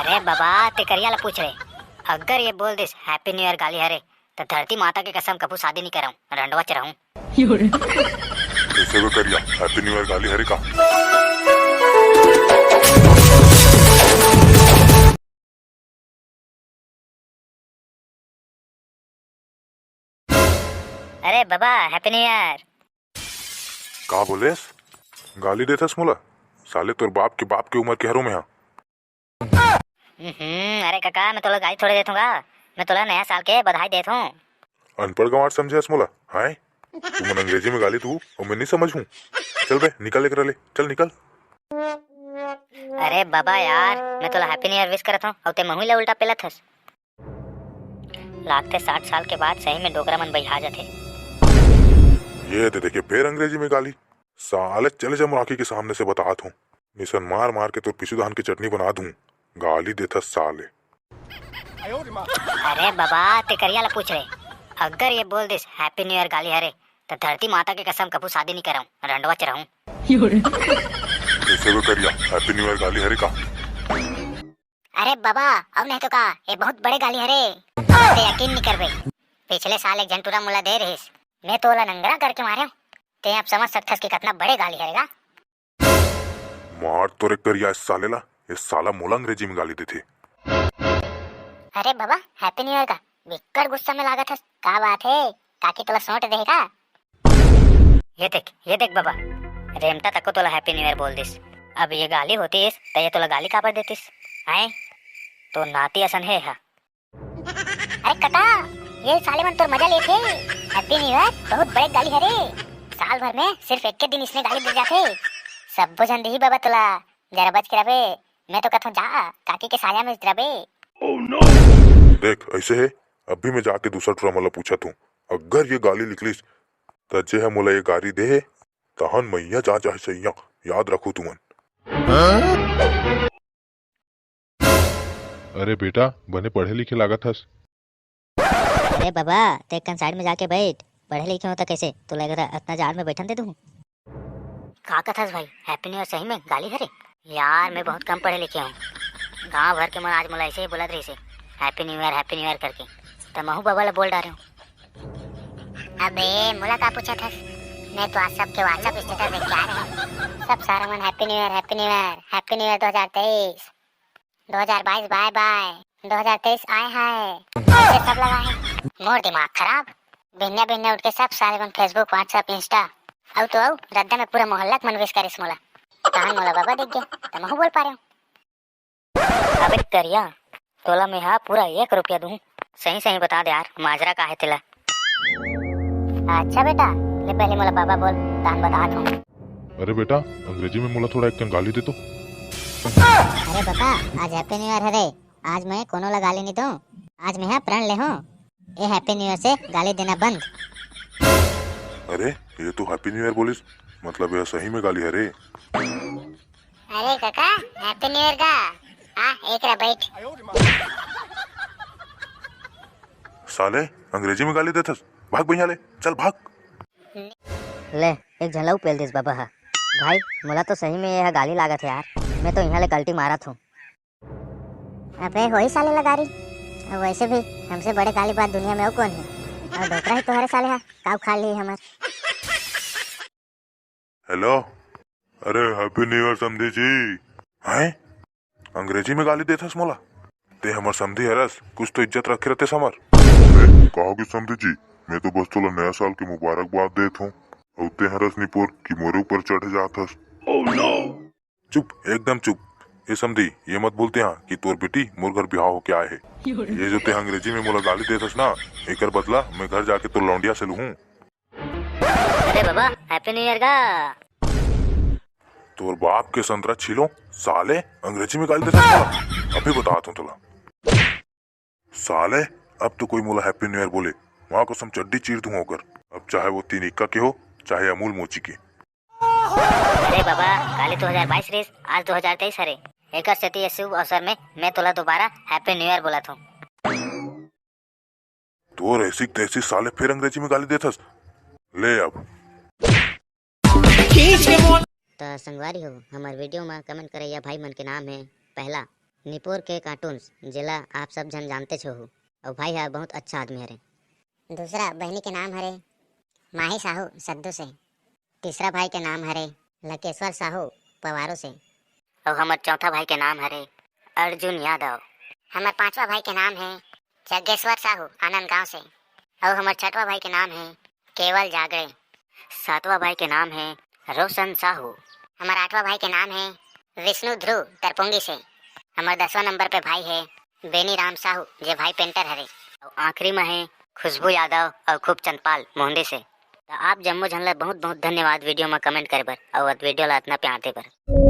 अरे बाबा ते करिया ला पूछ रहे, अगर ये बोल दिस हैप्पी न्यू ईयर गाली हरे तो धरती माता की कसम कबू शादी नहीं कराऊं, रंडवा चढ़ाऊं। कैसे वो करिया हैप्पी न्यू ईयर गाली हरे का? अरे बाबा हैप्पी न्यू ईयर। का बोलेस? गाली देथस मोला? साले तोर बाप के उम्र के हरू में हा। अरे काका मैं तोला गाली थोड़े देथूंगा, मैं तोला नया साल के बधाई देत हूँ। अनपढ़ गंवार समझे मोला? हाय तू मन अंग्रेजी में गाली तू और मैं नहीं समझ हूँ। चल बे निकल लेकर ले, चल निकल। अरे बाबा यार मैं तोला हैप्पी न्यू ईयर विश करत हूँ और ते महू ला उल्टा पेलत हस। लागते 60 साल के बाद सही में डोकरा मन बहिहा जाथे। ये दे देखिए फिर अंग्रेजी में गाली। साले चले जा मुराकी के सामने से बतात हूँ, निशन मार मार के तोर पिसू धान की चटनी बना दूं। गाली देथस साले। अरे बाबा ते करिया ला पूछ रहे, अगर ये बोल दिस हैप्पी न्यू ईयर गाली हरे तो धरती माता की कसम कबू शादी नहीं कराऊं, रंडवा चढ़ाऊं। कैसे वो करिया हैप्पी न्यू ईयर गाली हरे का? अरे बाबा अब नहीं तो का ये बहुत बड़े गाली हरे, ते यकीन नहीं करबे। पिछले साल एक झंटूरा मुला दे रहिस, मैं तोला नंगरा करके मारे हूं। ते अब समझ सकथस कि कितना बड़े गाली हरेगा। मार तोरे करिया इस साले ला, इस साला मोला अंग्रेजी में गाली देथे। अरे बाबा हैप्पी न्यू ईयर का बिकट गुस्सा में लागत है, का बात है काकी तोला सोट देगा? ये देख बाबा, रेमता तक को तोला हैप्पी न्यू ईयर बोल दिस, अब ये गाली होतीस तो ये तोला गाली काबर देतीस? आए तो नाती असन है हा। अरे कटा ये साले मन तोर मजा लेथे। हैप्पी न्यू ईयर बहुत बड़े गाली हरे, साल भर में सिर्फ एक के दिन इसने गाली दे जाथे। सब जन दी बाबा तोला, जरा बच के रहे। मैं तो कहता जा काकी के साया में रहे। देख ऐसे है, अभी मैं जाके दूसरा टुरा मोला पूछा तू, अगर ये गाली निकलिस तो जे है मोला ये गाली दे तहन मैया जा चाहे सैया याद रखू तुमन। अरे बेटा बने पढ़े लिखे लागत हस। अरे बाबा ते कन साइड में जाके बैठ, पढ़े लिखे हो तो कैसे तो लग रहा इतना जाड़ में बैठन दे दूं। का कथस भाई हैप्पी न्यू ईयर सही में गाली हरे? यार मैं बहुत कम पढ़े लिखे हूँ, गांव भर के मन आज मला ऐसे ही बोलत रही से हैप्पी न्यू ईयर करके, तो महू बाबा ला बोल डारे हूँ। अबे मुला का पूछा था? मैं तो आज सबके व्हाट्सएप स्टेटस देख के आ रहा हूँ, सब सारा मन happy new year 2023 2022 bye bye 2023 आए हैं ऐसे सब लगा है। मोर दिमाग खराब, बिन्ने उठ के सब सारे मन फेसबुक व्हाट्सएप इंस्टा अब तो रद्दा में पूरा मोहल्ला मन विश करिस मोला, कहां मोला बाबा देख गया तो महू बोल पा रहे हूँ। अबे करिया तोला में हाँ पूरा 1 रुपया दूं, सही बता दे यार माजरा का है तेला। अच्छा बेटा ले पहले मोला बाबा बोल दान बता दूं। अरे बेटा अंग्रेजी में मोला थोड़ा एक गाली दे तो। अरे बाबा आज हैप्पी न्यू ईयर है, आज मैं कोनो ला गाली नहीं दूं, आज मैं यहाँ प्रण ले हूँ, ये हैप्पी न्यू ईयर से गाली देना बंद। अरे ये तो हैप्पी न्यू ईयर बोलिस, मतलब यह सही में गाली हरे। अरे काका हैप्पी न्यू ईयर का एक रा बैठ। साले अंग्रेजी में गाली देथस, भाग भैया ले चल भाग। ले एक झलऊ पेल दिस बाबा हा भाई, मोला तो सही में यह गाली लागत है यार, मैं तो यहाँ ले गलती मारा था। अबे वही साले लगा रही, वैसे भी हमसे बड़े गाली बात दुनिया में और कौन है, और डोकरा ही तो हरे साले हा काव खा ली हमार। हेलो अरे हैप्पी न्यू ईयर समझी जी। हैं अंग्रेजी में गाली देथस मोला, ते हमर समझी हरस, कुछ तो इज्जत रखे रहते समर। कहो कि समझी जी मैं तो बस तोला नया साल की मुबारकबाद देत हूँ, और ते हरस निपुर कि मोरे ऊपर चढ़ जाथस। चुप एकदम चुप, ये समझी ये मत बोलते हैं कि तोर बेटी मोर घर बिहाव होके आए है। ये जो ते अंग्रेजी में मोला गाली देथस ना, एकर बदला मैं घर जाके तो लौंडिया से लूं। अरे बाबा हैप्पी न्यू ईयर का। तोर बाप के संतरा छीलो साले, अंग्रेजी में गाली देथस मोला, अभी बताता हूँ तोला। साले अब तो कोई मोला हैप्पी न्यू ईयर बोले वहाँ को सम चड्डी चीर दूं होकर, अब चाहे वो 3 इक्का के हो चाहे अमूल मोची के। अरे बाबा काले 2022 रेस आज 2023 हरे, एक सेती शुभ अवसर में मैं तोला दोबारा हैप्पी न्यू ईयर बोला था। तो ऐसी तैसी साले फिर अंग्रेजी में गाली देथस, ले अब। तो संगवारी हो हमार वीडियो में कमेंट करैया भाई मन के नाम है पहला निपुर के कार्टून्स जिला आप सब जन जानते छो हो। और भाई है बहुत अच्छा आदमी हरे। दूसरा बहनी के नाम हरे माही साहू सद्दू से। तीसरा भाई के नाम हरे लकेश्वर साहू पवारों से। और हमार चौथा भाई के नाम हरे अर्जुन यादव। हमार पांचवा भाई के नाम है जग्गेश्वर साहू आनंद गांव से। और हमार छठवा भाई के नाम है केवल जागड़े। सातवां भाई के नाम है रोशन साहू। हमार आठवां भाई के नाम है विष्णु ध्रुव तरपुंगी से। हमार 10वां नंबर पे भाई है बेनी राम साहू जे भाई पेंटर हरे। और आखिरी में है खुशबू यादव और खूब चंदपाल मोहंदी से। तो आप जम्मू झनला बहुत बहुत धन्यवाद वीडियो में कमेंट करे बर और वीडियो ला इतना प्यार दे बर।